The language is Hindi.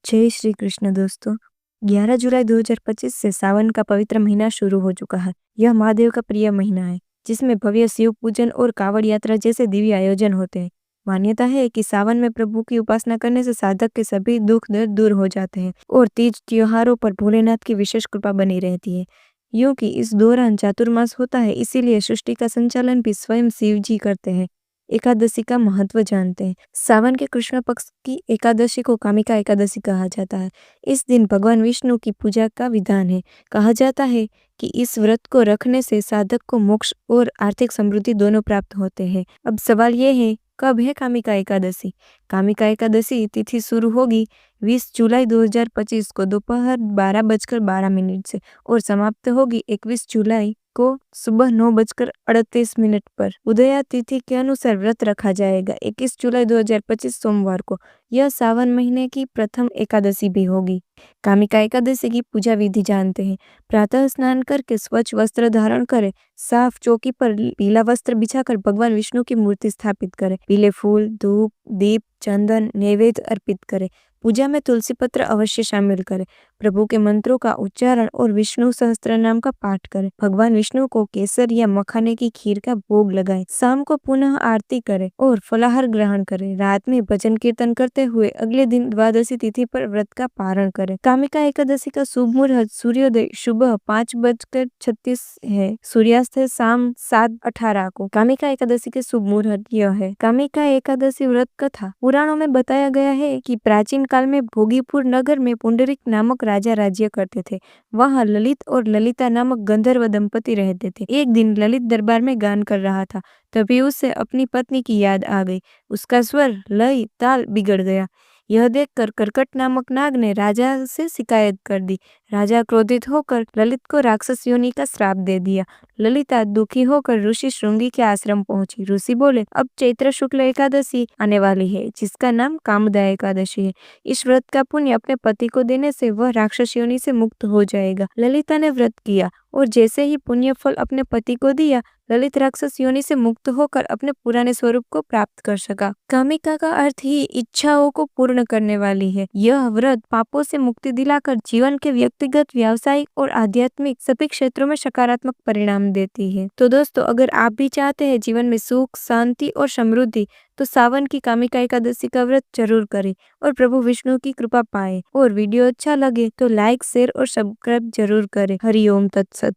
जय श्री कृष्ण दोस्तों। 11 जुलाई 2025 से सावन का पवित्र महीना शुरू हो चुका है। यह महादेव का प्रिय महीना है, जिसमें भव्य शिव पूजन और कांवड़ यात्रा जैसे दिव्य आयोजन होते हैं। मान्यता है कि सावन में प्रभु की उपासना करने से साधक के सभी दुख दर्द दूर हो जाते हैं और तीज त्योहारों पर भोलेनाथ की विशेष कृपा बनी रहती है। यूं कि इस दौरान चातुर्मास होता है, इसीलिए सृष्टि का संचालन भी स्वयं शिव जी करते हैं। एकादशी का महत्व जानते हैं। सावन के कृष्ण पक्ष की एकादशी को कामिका एकादशी कहा जाता है। इस दिन भगवान विष्णु की पूजा का विधान है। कहा जाता है कि इस व्रत को रखने से साधक को मोक्ष और आर्थिक समृद्धि दोनों प्राप्त होते हैं। अब सवाल ये है, कब है कामिका एकादशी? कामिका एकादशी तिथि शुरू होगी 20 जुलाई 2025 को दोपहर 12:12 से और समाप्त होगी 21 जुलाई को सुबह 9:38 पर। उदया तिथि के अनुसार व्रत रखा जाएगा 21 जुलाई 2025 सोमवार को। यह सावन महीने की प्रथम एकादशी भी होगी। कामिका एकादशी की पूजा विधि जानते हैं। प्रातः स्नान करके स्वच्छ वस्त्र धारण करें, साफ चौकी पर पीला वस्त्र बिछाकर भगवान विष्णु की मूर्ति स्थापित करें, पीले फूल, धूप, दीप, चंदन, नैवेद्य अर्पित करें। पूजा में तुलसी पत्र अवश्य शामिल करें। प्रभु के मंत्रों का उच्चारण और विष्णु सहस्त्र नाम का पाठ करें। भगवान विष्णु को केसर या मखाने की खीर का भोग लगाएं। शाम को पुनः आरती करें और फलाहार ग्रहण करें। रात में भजन कीर्तन करते हुए अगले दिन द्वादशी तिथि पर व्रत का पारण करें। कामिका एकादशी का शुभ मुहूर्त सूर्योदय सुबह 5:36 है। सूर्यास्त है शाम 7:18 को। कामिका एकादशी के शुभ मुहूर्त यह है। कामिका एकादशी व्रत कथा। पुराणों में बताया गया है कि प्राचीन काल में भोगीपुर नगर में पुंडरीक नामक राजा राज्य करते थे। वहां ललित और ललिता नामक गंधर्व दंपति रहते थे। एक दिन ललित दरबार में गान कर रहा था, तभी उसे अपनी पत्नी की याद आ गई। उसका स्वर, लय, ताल बिगड़ गया। यह देखकर कर्कट नामक नाग ने राजा से शिकायत कर दी। राजा क्रोधित होकर ललित को राक्षस योनि का श्राप दे दिया। ललिता दुखी होकर ऋषि श्रृंगी के आश्रम पहुंची। ऋषि बोले, अब चैत्र शुक्ल एकादशी आने वाली है, जिसका नाम कामदा एकादशी है। इस व्रत का पुण्य अपने पति को देने से वह राक्षस योनि से मुक्त हो जाएगा। ललिता ने व्रत किया और जैसे ही पुण्य फल अपने पति को दिया, ललित राक्षस योनि से मुक्त होकर अपने पुराने स्वरूप को प्राप्त कर सका। कामिका का अर्थ ही इच्छाओं को पूर्ण करने वाली है। यह व्रत पापों से मुक्ति दिलाकर जीवन के व्यक्तिगत, व्यावसायिक और आध्यात्मिक सभी क्षेत्रों में सकारात्मक परिणाम देती है। तो दोस्तों, अगर आप भी चाहते हैं जीवन में सुख, शांति और समृद्धि, तो सावन की कामिका एकादशी का व्रत जरूर करें और प्रभु विष्णु की कृपा पाएं। और वीडियो अच्छा लगे तो लाइक, शेयर और सब्सक्राइब जरूर करें। हरि ओम तत्सत।